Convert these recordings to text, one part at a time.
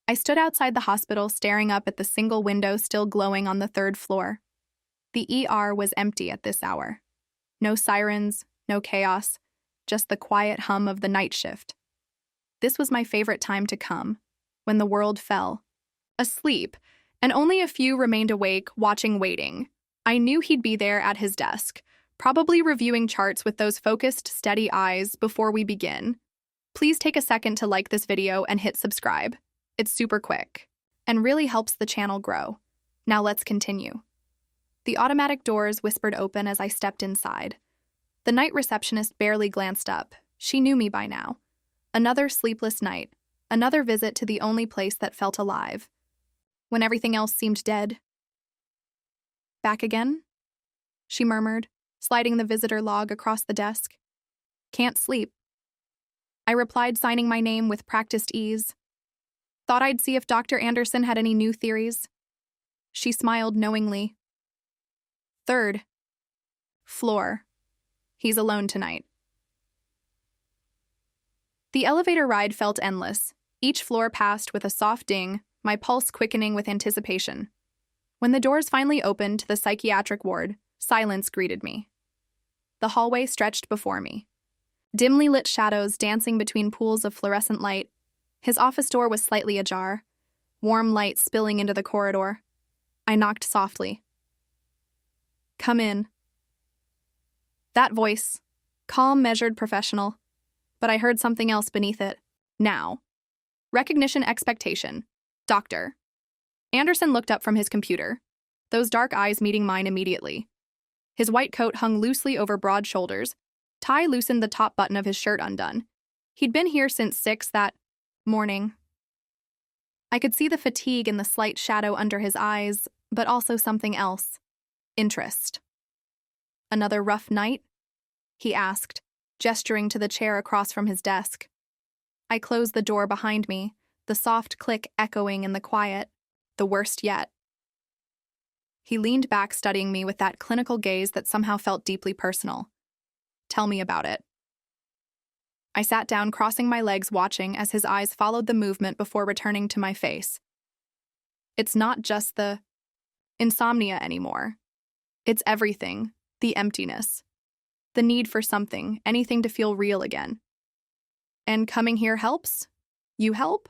I stood outside the hospital staring up at the single window still glowing on the third floor. The ER was empty at this hour. No sirens, no chaos, just the quiet hum of the night shift. This was my favorite time to come, when the world fell. Asleep, and only a few remained awake, watching, waiting. I knew he'd be there at his desk, probably reviewing charts with those focused, steady eyes before we begin. Please take a second to like this video and hit subscribe. It's super quick and really helps the channel grow. Now let's continue. The automatic doors whispered open as I stepped inside. The night receptionist barely glanced up. She knew me by now. Another sleepless night, another visit to the only place that felt alive, when everything else seemed dead. Back again? She murmured, sliding the visitor log across the desk. Can't sleep. I replied, signing my name with practiced ease. Thought I'd see if Dr. Anderson had any new theories. She smiled knowingly. Third floor. He's alone tonight. The elevator ride felt endless. Each floor passed with a soft ding, my pulse quickening with anticipation. When the doors finally opened to the psychiatric ward, silence greeted me. The hallway stretched before me. Dimly lit shadows dancing between pools of fluorescent light. His office door was slightly ajar, warm light spilling into the corridor. I knocked softly. Come in. That voice, calm, measured, professional. But I heard something else beneath it. Now. Recognition, expectation. Doctor. Anderson looked up from his computer, those dark eyes meeting mine immediately. His white coat hung loosely over broad shoulders. Tie loosened the top button of his shirt undone. He'd been here since 6 that morning. I could see the fatigue and the slight shadow under his eyes, but also something else. Interest. Another rough night? He asked, gesturing to the chair across from his desk. I closed the door behind me, the soft click echoing in the quiet. The worst yet. He leaned back, studying me with that clinical gaze that somehow felt deeply personal. Tell me about it. I sat down, crossing my legs, watching as his eyes followed the movement before returning to my face. It's not just the insomnia anymore. It's everything, the emptiness, the need for something, anything to feel real again. And coming here helps? You help?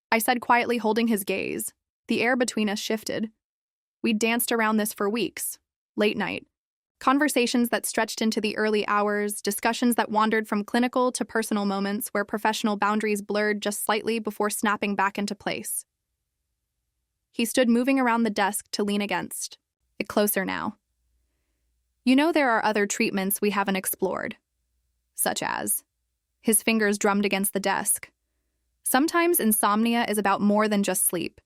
I said quietly, holding his gaze. The air between us shifted. We'd danced around this for weeks, late night. Conversations that stretched into the early hours, discussions that wandered from clinical to personal moments where professional boundaries blurred just slightly before snapping back into place. He stood, moving around the desk to lean against it closer now. You know, there are other treatments we haven't explored, such as. His fingers drummed against the desk. Sometimes insomnia is about more than just sleep.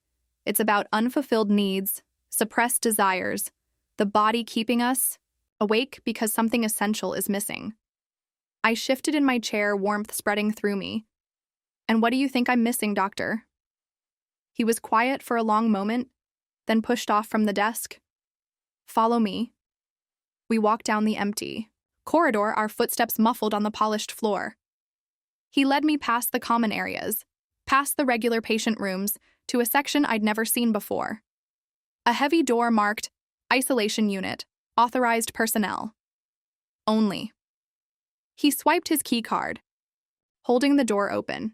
It's about unfulfilled needs, suppressed desires, the body keeping us awake because something essential is missing. I shifted in my chair, warmth spreading through me. And what do you think I'm missing, doctor? He was quiet for a long moment, then pushed off from the desk. Follow me. We walked down the empty corridor, our footsteps muffled on the polished floor. He led me past the common areas, past the regular patient rooms, to a section I'd never seen before. A heavy door marked Isolation Unit, Authorized Personnel. Only. He swiped his key card, holding the door open.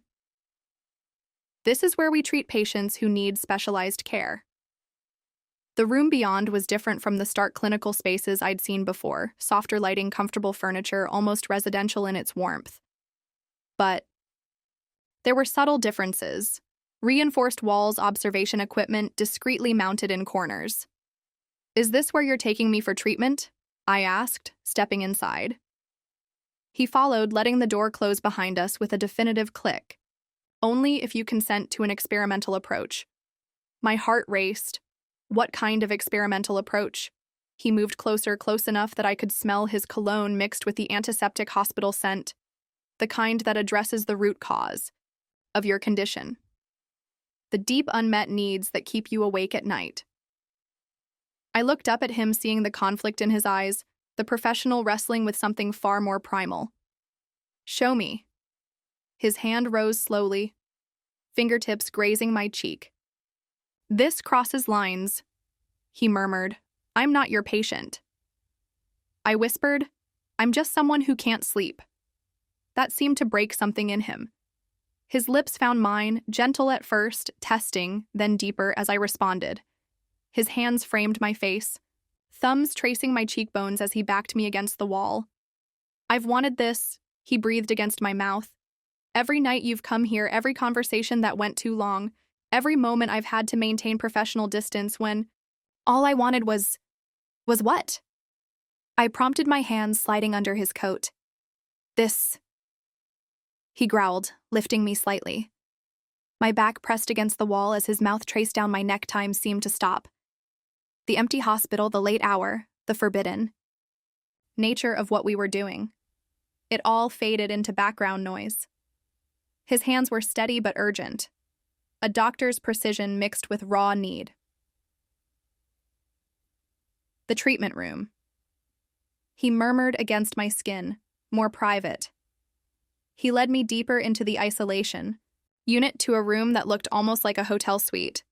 This is where we treat patients who need specialized care. The room beyond was different from the stark clinical spaces I'd seen before, softer lighting, comfortable furniture, almost residential in its warmth. But there were subtle differences. Reinforced walls, observation equipment discreetly mounted in corners. Is this where you're taking me for treatment? I asked, stepping inside. He followed, letting the door close behind us with a definitive click. Only if you consent to an experimental approach. My heart raced. What kind of experimental approach? He moved closer, close enough that I could smell his cologne mixed with the antiseptic hospital scent, the kind that addresses the root cause of your condition. The deep unmet needs that keep you awake at night. I looked up at him, seeing the conflict in his eyes, the professional wrestling with something far more primal. Show me. His hand rose slowly. fingertips grazing my cheek. "This crosses lines," he murmured. "I'm not your patient." I whispered, "I'm just someone who can't sleep." That seemed to break something in him. His lips found mine, gentle at first, testing, then deeper as I responded. His hands framed my face, thumbs tracing my cheekbones as he backed me against the wall. "I've wanted this," he breathed against my mouth. "Every night you've come here, every conversation that went too long, every moment I've had to maintain professional distance when all I wanted was what?" I prompted, my hands sliding under his coat. "This," he growled, lifting me slightly. My back pressed against the wall as his mouth traced down my neck. Time seemed to stop. The empty hospital, the late hour, the forbidden nature of what we were doing. It all faded into background noise. His hands were steady but urgent, a doctor's precision mixed with raw need. The treatment room. He murmured against my skin, more private. He led me deeper into the isolation unit, to a room that looked almost like a hotel suite.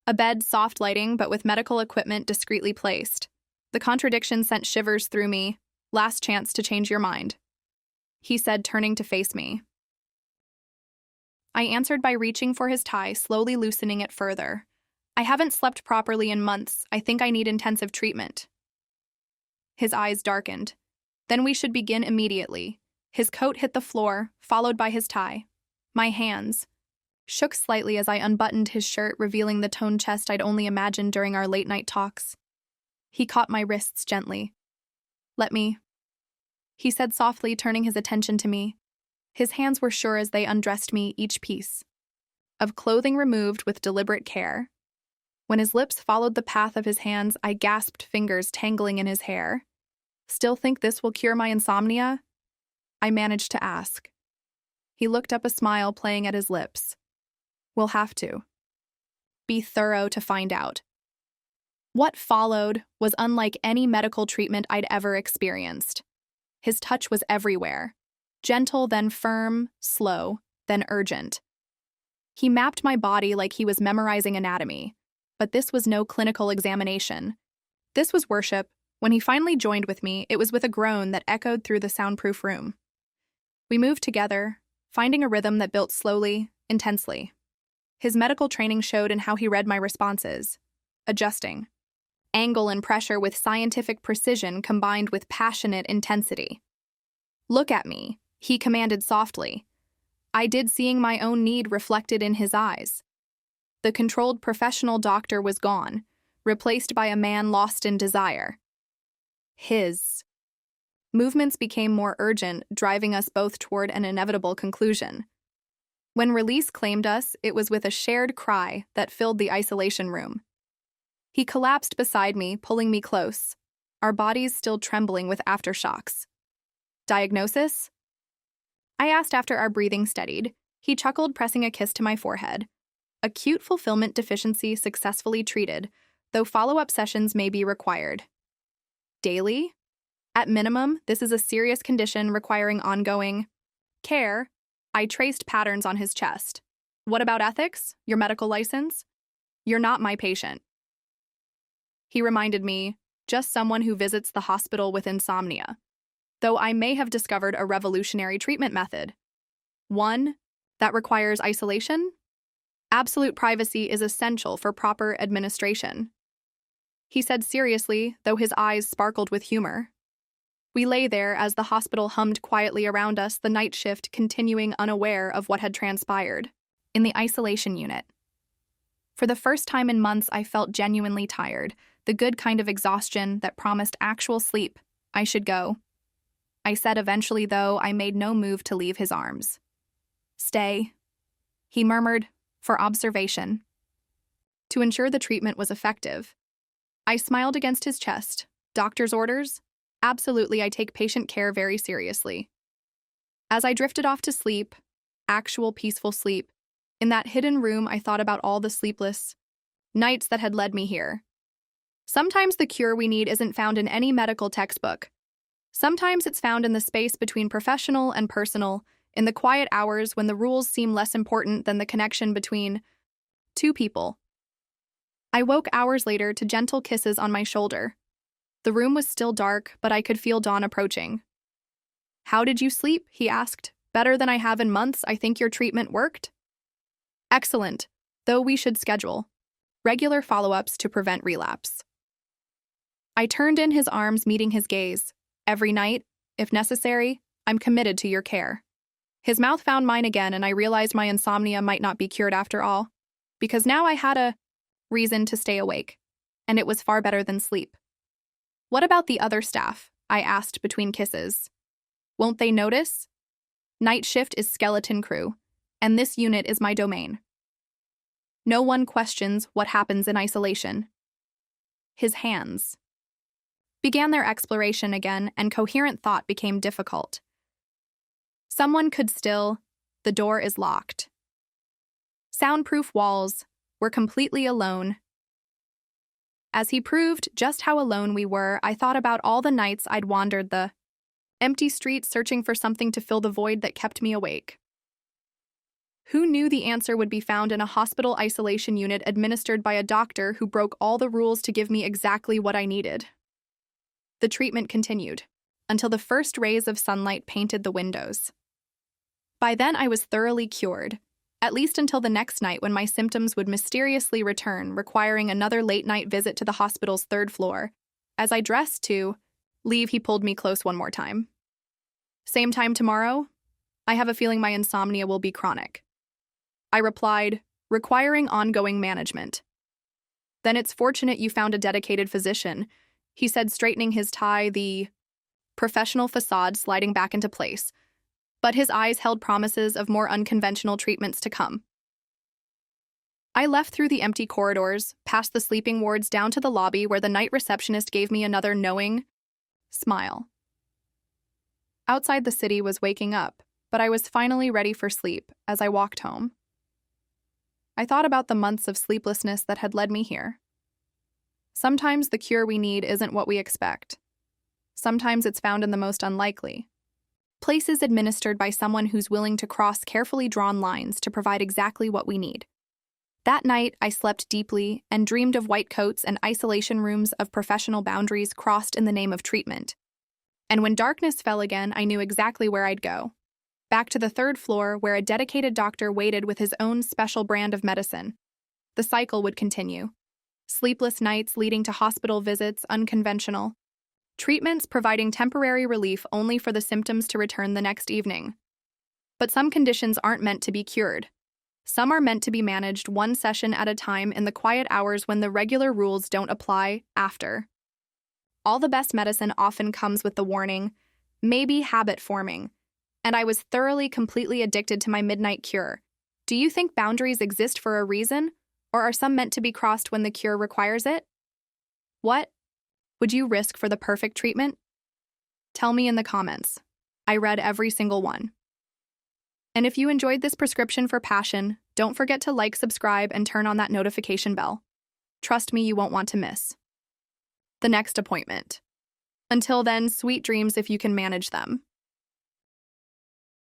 A bed, soft lighting, but with medical equipment discreetly placed. The contradiction sent shivers through me. "Last chance to change your mind," he said, turning to face me. I answered by reaching for his tie, slowly loosening it further. "I haven't slept properly in months. I think I need intensive treatment." His eyes darkened. "Then we should begin immediately." His coat hit the floor, followed by his tie. My hands shook slightly as I unbuttoned his shirt, revealing the toned chest I'd only imagined during our late-night talks. He caught my wrists gently. "Let me," he said softly, turning his attention to me. His hands were sure as they undressed me, each piece of clothing removed with deliberate care. When his lips followed the path of his hands, I gasped, fingers tangling in his hair. "Still think this will cure my insomnia?" I managed to ask. He looked up, a smile playing at his lips. "We'll have to be thorough to find out." What followed was unlike any medical treatment I'd ever experienced. His touch was everywhere. Gentle, then firm, slow, then urgent. He mapped my body like he was memorizing anatomy. But this was no clinical examination. This was worship. When he finally joined with me, it was with a groan that echoed through the soundproof room. We moved together, finding a rhythm that built slowly, intensely. His medical training showed in how he read my responses, adjusting angle and pressure with scientific precision combined with passionate intensity. "Look at me," he commanded softly. I did, seeing my own need reflected in his eyes. The controlled professional doctor was gone, replaced by a man lost in desire. His movements became more urgent, driving us both toward an inevitable conclusion. When release claimed us, it was with a shared cry that filled the isolation room. He collapsed beside me, pulling me close, our bodies still trembling with aftershocks. "Diagnosis?" I asked after our breathing steadied. He chuckled, pressing a kiss to my forehead. "Acute fulfillment deficiency successfully treated, though follow-up sessions may be required." "Daily?" "At minimum, this is a serious condition requiring ongoing care." I traced patterns on his chest. "What about ethics? Your medical license?" "You're not my patient," he reminded me, "just someone who visits the hospital with insomnia. Though I may have discovered a revolutionary treatment method. One that requires isolation? Absolute privacy is essential for proper administration," he said seriously, though his eyes sparkled with humor. We lay there as the hospital hummed quietly around us, the night shift continuing, unaware of what had transpired. In the isolation unit. For the first time in months, I felt genuinely tired, the good kind of exhaustion that promised actual sleep. I should go, I said eventually, though I made no move to leave his arms. "Stay," he murmured, "for observation." To ensure the treatment was effective. I smiled against his chest. "Doctor's orders?" "Absolutely, I take patient care very seriously." As I drifted off to sleep, actual peaceful sleep, in that hidden room, I thought about all the sleepless nights that had led me here. Sometimes the cure we need isn't found in any medical textbook. Sometimes it's found in the space between professional and personal, in the quiet hours when the rules seem less important than the connection between two people. I woke hours later to gentle kisses on my shoulder. The room was still dark, but I could feel dawn approaching. "How did you sleep?" he asked. "Better than I have in months. I think your treatment worked." "Excellent, though we should schedule regular follow-ups to prevent relapse." I turned in his arms, meeting his gaze. "Every night, if necessary, I'm committed to your care." His mouth found mine again, and I realized my insomnia might not be cured after all, because now I had a reason to stay awake, and it was far better than sleep. "What about the other staff?" I asked between kisses. "Won't they notice? Night shift is skeleton crew, and this unit is my domain. No one questions what happens in isolation." His hands began their exploration again, and coherent thought became difficult. "Someone could still. The door is locked. Soundproof walls. We're completely alone." As he proved just how alone we were, I thought about all the nights I'd wandered the empty streets searching for something to fill the void that kept me awake. Who knew the answer would be found in a hospital isolation unit administered by a doctor who broke all the rules to give me exactly what I needed? The treatment continued until the first rays of sunlight painted the windows. By then, I was thoroughly cured, at least until the next night when my symptoms would mysteriously return, requiring another late-night visit to the hospital's third floor. As I dressed to leave, he pulled me close one more time. "Same time tomorrow? I have a feeling my insomnia will be chronic." I replied, "Requiring ongoing management." "Then it's fortunate you found a dedicated physician," he said, straightening his tie, the professional facade sliding back into place. But his eyes held promises of more unconventional treatments to come. I left through the empty corridors, past the sleeping wards, down to the lobby where the night receptionist gave me another knowing smile. Outside, the city was waking up, but I was finally ready for sleep as I walked home. I thought about the months of sleeplessness that had led me here. Sometimes the cure we need isn't what we expect. Sometimes it's found in the most unlikely places, administered by someone who's willing to cross carefully drawn lines to provide exactly what we need. That night, I slept deeply and dreamed of white coats and isolation rooms of professional boundaries crossed in the name of treatment. And when darkness fell again, I knew exactly where I'd go. Back to the third floor, where a dedicated doctor waited with his own special brand of medicine. The cycle would continue. Sleepless nights leading to hospital visits, unconventional treatments providing temporary relief only for the symptoms to return the next evening. But some conditions aren't meant to be cured. Some are meant to be managed one session at a time in the quiet hours when the regular rules don't apply after. All the best medicine often comes with the warning, maybe habit forming, and I was thoroughly, completely addicted to my midnight cure. Do you think boundaries exist for a reason, or are some meant to be crossed when the cure requires it? What would you risk for the perfect treatment? Tell me in the comments. I read every single one. And if you enjoyed this prescription for passion, don't forget to like, subscribe, and turn on that notification bell. Trust me, you won't want to miss the next appointment. Until then, sweet dreams if you can manage them.